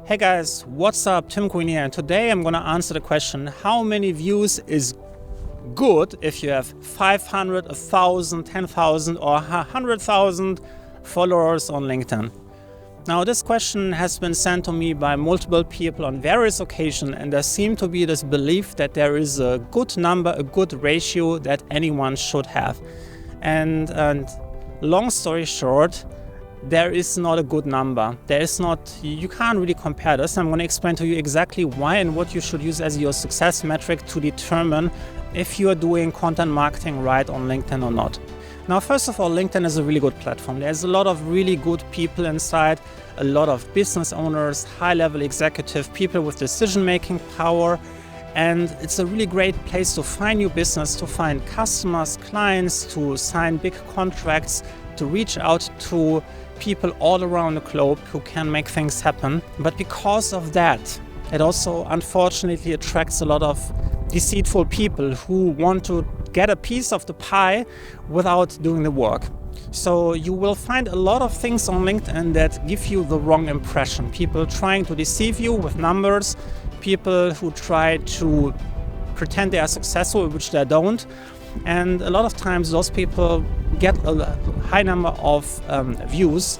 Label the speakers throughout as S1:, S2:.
S1: Hey guys, what's up? Tim Queen here, and today I'm gonna answer the question, how many views is good if you have 500, 1,000, 10,000 or 100,000 followers on LinkedIn? Now this question has been sent to me by multiple people on various occasions, and there seems to be this belief that there is a good number, a good ratio that anyone should have. And long story short, there is not a good number. You can't really compare this. I'm going to explain to you exactly why and what you should use as your success metric to determine if you are doing content marketing right on LinkedIn or not. Now, first of all, LinkedIn is a really good platform. There's a lot of really good people inside, a lot of business owners, high-level executive people with decision-making power, and it's a really great place to find new business, to find customers, clients, to sign big contracts, to reach out to people all around the globe who can make things happen. But because of that, it also unfortunately attracts a lot of deceitful people who want to get a piece of the pie without doing the work. So you will find a lot of things on LinkedIn that give you the wrong impression. People trying to deceive you with numbers, people who try to pretend they are successful, which they don't. And a lot of times those people get a high number of views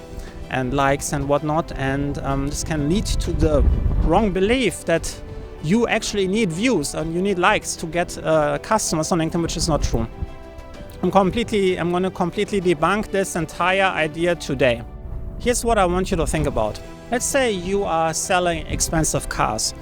S1: and likes and whatnot, and this can lead to the wrong belief that you actually need views and you need likes to get customers on LinkedIn, which is not true. I'm going to completely debunk this entire idea today. Here's what I want you to think about. Let's say you are selling expensive cars.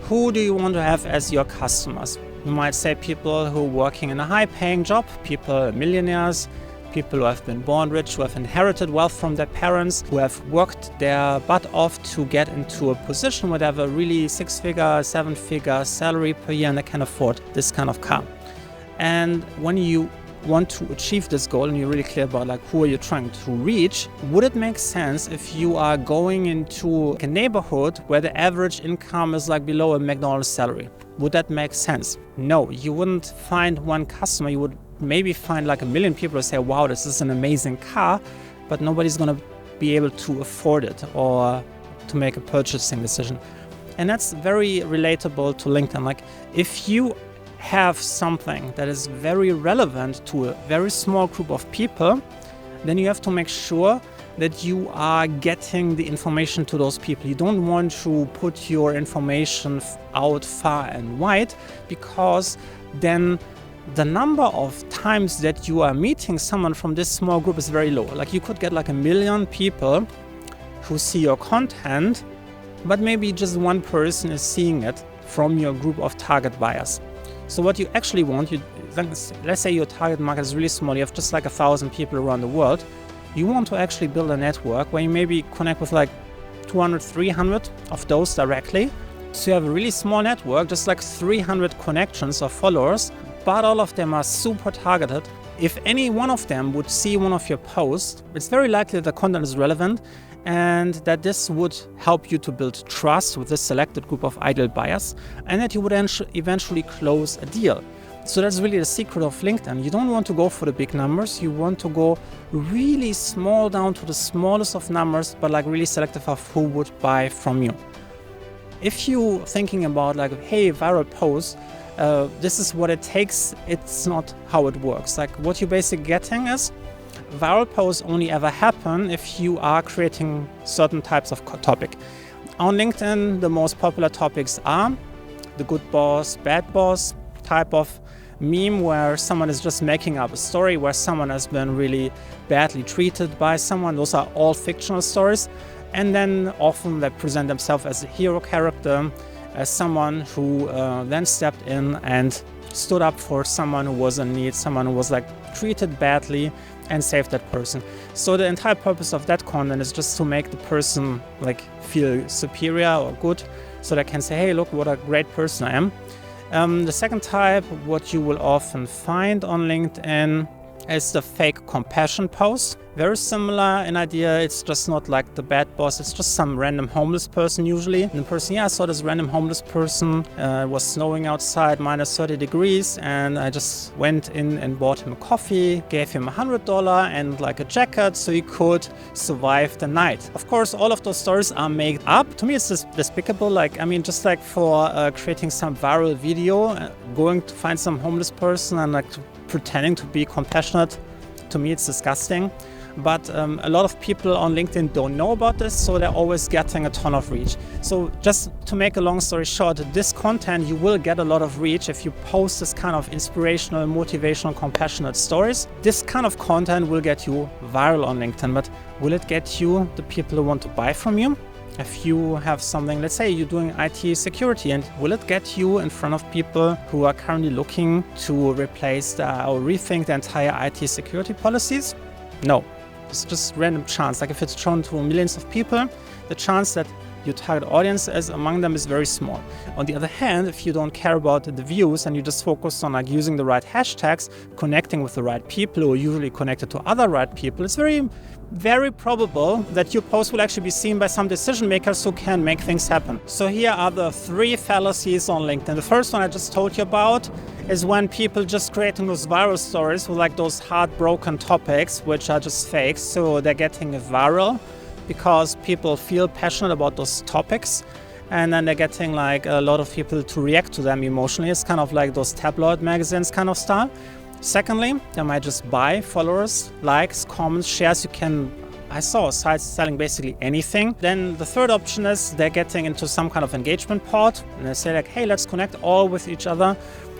S1: Who do you want to have as your customers? You might say people who are working in a high-paying job, people, millionaires, people who have been born rich, who have inherited wealth from their parents, who have worked their butt off to get into a position where they have a really 6-figure, 7-figure salary per year and they can afford this kind of car. And when you want to achieve this goal and you're really clear about who are you trying to reach, would it make sense if you are going into a neighborhood where the average income is below a McDonald's salary? Would that make sense? No, you wouldn't find one customer. You would maybe find a million people who say, wow, this is an amazing car, but nobody's going to be able to afford it or to make a purchasing decision. And that's very relatable to LinkedIn. If you have something that is very relevant to a very small group of people, then you have to make sure that you are getting the information to those people. You don't want to put your information out far and wide, because then the number of times that you are meeting someone from this small group is very low. You could get 1 million people who see your content, but maybe just one person is seeing it from your group of target buyers. So what you actually want, let's say your target market is really small, you have just 1,000 people around the world. You want to actually build a network where you maybe connect with 200, 300 of those directly. So you have a really small network, just 300 connections or followers, but all of them are super targeted. If any one of them would see one of your posts, it's very likely that the content is relevant and that this would help you to build trust with this selected group of ideal buyers, and that you would eventually close a deal. So that's really the secret of LinkedIn. You don't want to go for the big numbers. You want to go really small, down to the smallest of numbers, but really selective of who would buy from you. If you're thinking about hey, viral posts, this is what it takes, it's not how it works. What you're basically getting is viral posts only ever happen if you are creating certain types of topic. On LinkedIn, the most popular topics are the good boss, bad boss type of meme, where someone is just making up a story where someone has been really badly treated by someone. Those are all fictional stories. And then often they present themselves as a hero character, as someone who then stepped in and stood up for someone who was in need, someone who was treated badly, and saved that person. So the entire purpose of that content is just to make the person feel superior or good, so they can say, hey, look what a great person I am. The second type, what you will often find on LinkedIn, is the fake compassion post. Very similar in idea, it's just not like the bad boss, it's just some random homeless person usually. And the person, yeah, I saw this random homeless person, it was snowing outside, minus 30 degrees, and I just went in and bought him a coffee, gave him $100 and like a jacket so he could survive the night. Of course, all of those stories are made up. To me, it's just despicable. Like, I mean, just like for creating some viral video, going to find some homeless person and like pretending to be compassionate, to me, it's disgusting. But a lot of people on LinkedIn don't know about this, so they're always getting a ton of reach. So just to make a long story short, this content, you will get a lot of reach if you post this kind of inspirational, motivational, compassionate stories. This kind of content will get you viral on LinkedIn, but will it get you the people who want to buy from you? If you have something, let's say you're doing IT security, and will it get you in front of people who are currently looking to replace or rethink the entire IT security policies? No. It's just random chance. Like if it's shown to millions of people, the chance that your target audience is among them is very small. On the other hand, if you don't care about the views and you just focus on like using the right hashtags, connecting with the right people who are usually connected to other right people, it's very probable that your post will actually be seen by some decision makers who can make things happen. So here are the 3 fallacies on LinkedIn. The first one I just told you about is when people just creating those viral stories with like those heartbroken topics, which are just fake. So they're getting viral because people feel passionate about those topics, and then they're getting like a lot of people to react to them emotionally. It's kind of like those tabloid magazines kind of style. Secondly, they might just buy followers, likes, comments, shares. I saw sites selling basically anything. Then the third option is they're getting into some kind of engagement pod, and they say like, hey, let's connect all with each other,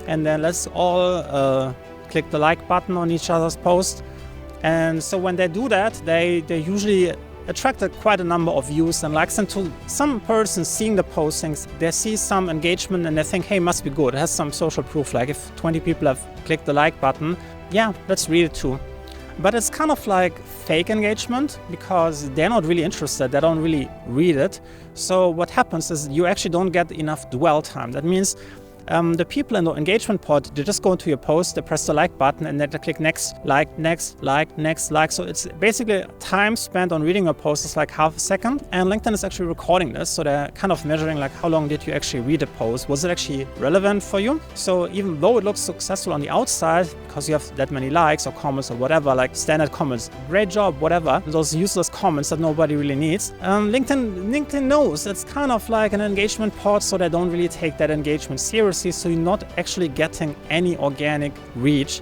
S1: and then let's all click the like button on each other's post. And so when they do that, they usually attracted quite a number of views and likes, and to some person seeing the postings, they see some engagement and they think, hey, must be good, it has some social proof. Like if 20 people have clicked the like button, yeah, let's read it too. But it's kind of like fake engagement because they're not really interested, they don't really read it. So what happens is you actually don't get enough dwell time. That means the people in the engagement pod, they just go into your post, they press the like button, and then they click next, like, next, like, next, like. So it's basically time spent on reading a post is like half a second. And LinkedIn is actually recording this, so they're kind of measuring like how long did you actually read a post? Was it actually relevant for you? So even though it looks successful on the outside, because you have that many likes or comments or whatever, like standard comments, great job, whatever, those useless comments that nobody really needs, LinkedIn knows it's kind of like an engagement pod, so they don't really take that engagement seriously. So you're not actually getting any organic reach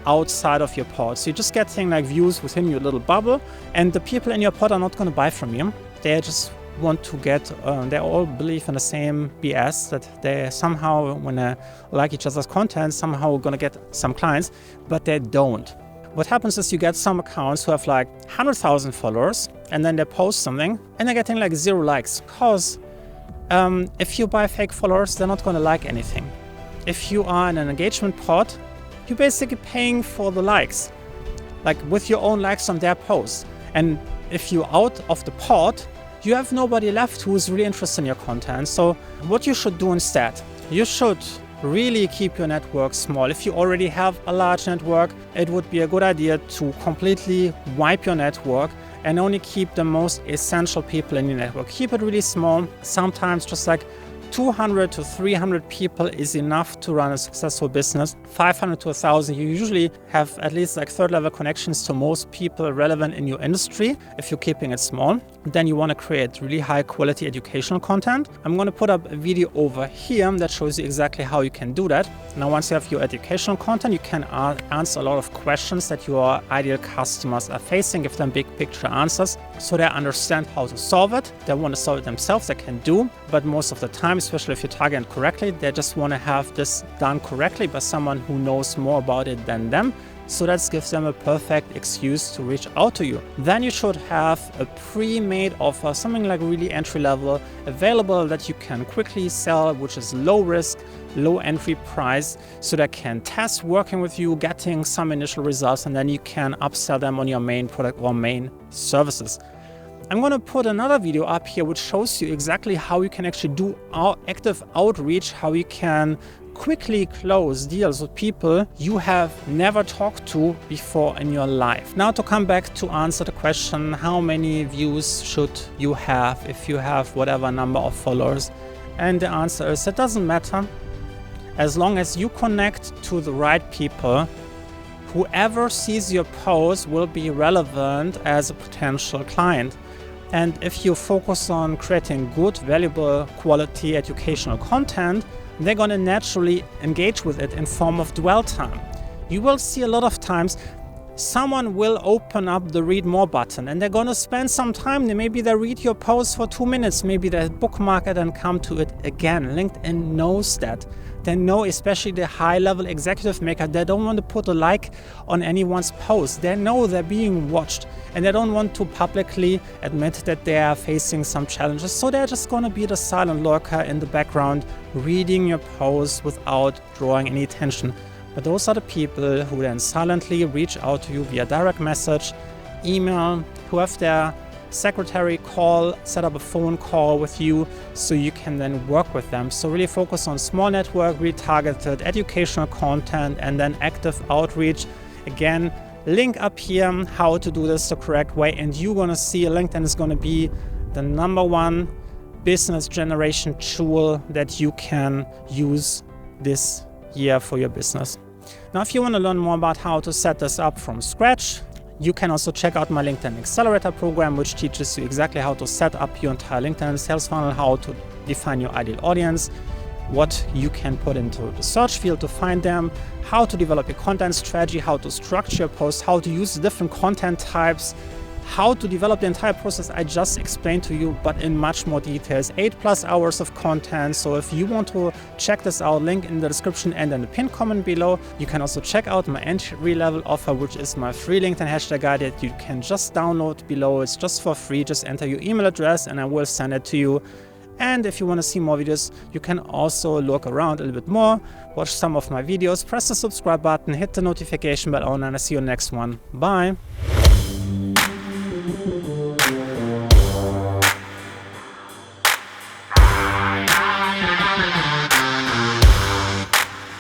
S1: outside of your pod. So you're just getting like views within your little bubble, and the people in your pod are not going to buy from you. They just want to get, they all believe in the same BS that they somehow, when they like each other's content, somehow going to get some clients, but they don't. What happens is you get some accounts who have like 100,000 followers, and then they post something and they're getting like 0 likes, because if you buy fake followers, they're not going to like anything. If you are in an engagement pod, you're basically paying for the likes, like with your own likes on their posts. And if you're out of the pod, you have nobody left who is really interested in your content. So what you should do instead, you should really keep your network small. If you already have a large network, it would be a good idea to completely wipe your network and only keep the most essential people in your network. Keep it really small. Sometimes just like 200 to 300 people is enough to run a successful business. 500 to 1,000, you usually have at least like third-level connections to most people relevant in your industry if you're keeping it small. Then you want to create really high-quality educational content. I'm going to put up a video over here that shows you exactly how you can do that. Now, once you have your educational content, you can answer a lot of questions that your ideal customers are facing, give them big picture answers so they understand how to solve it. They want to solve it themselves, they can do, but most of the time, especially if you target correctly, they just want to have this done correctly by someone who knows more about it than them. So that gives them a perfect excuse to reach out to you. Then you should have a pre-made offer, something like really entry level, available that you can quickly sell, which is low risk, low entry price, so they can test working with you, getting some initial results, and then you can upsell them on your main product or main services. I'm going to put another video up here which shows you exactly how you can actually do active outreach, how you can quickly close deals with people you have never talked to before in your life. Now to come back to answer the question, how many views should you have if you have whatever number of followers? And the answer is, it doesn't matter. As long as you connect to the right people, whoever sees your post will be relevant as a potential client. And if you focus on creating good, valuable, quality educational content, they're going to naturally engage with it in form of dwell time. You will see a lot of times someone will open up the read more button and they're going to spend some time. Maybe they read your post for 2 minutes, maybe they bookmark it and come to it again. LinkedIn knows that. They know, especially the high-level executive maker, they don't want to put a like on anyone's post. They know they're being watched and they don't want to publicly admit that they are facing some challenges. So they're just going to be the silent lurker in the background, reading your posts without drawing any attention. But those are the people who then silently reach out to you via direct message, email, who have their secretary set up a phone call with you so you can then work with them. So really focus on small network, retargeted educational content, and then active outreach. Again, link up here how to do this the correct way, and you're going to see LinkedIn is going to be the #1 business generation tool that you can use this year for your business. Now, if you want to learn more about how to set this up from scratch, you can also check out my LinkedIn Accelerator program, which teaches you exactly how to set up your entire LinkedIn sales funnel, how to define your ideal audience, what you can put into the search field to find them, how to develop your content strategy, how to structure your posts, how to use different content types, how to develop the entire process I just explained to you, but in much more details. 8+ hours of content. So if you want to check this out, link in the description and in the pinned comment below. You can also check out my entry-level offer, which is my free LinkedIn hashtag guide that you can just download below. It's just for free. Just enter your email address and I will send it to you. And if you want to see more videos, you can also look around a little bit more, watch some of my videos, press the subscribe button, hit the notification bell on, and I'll see you next one. Bye.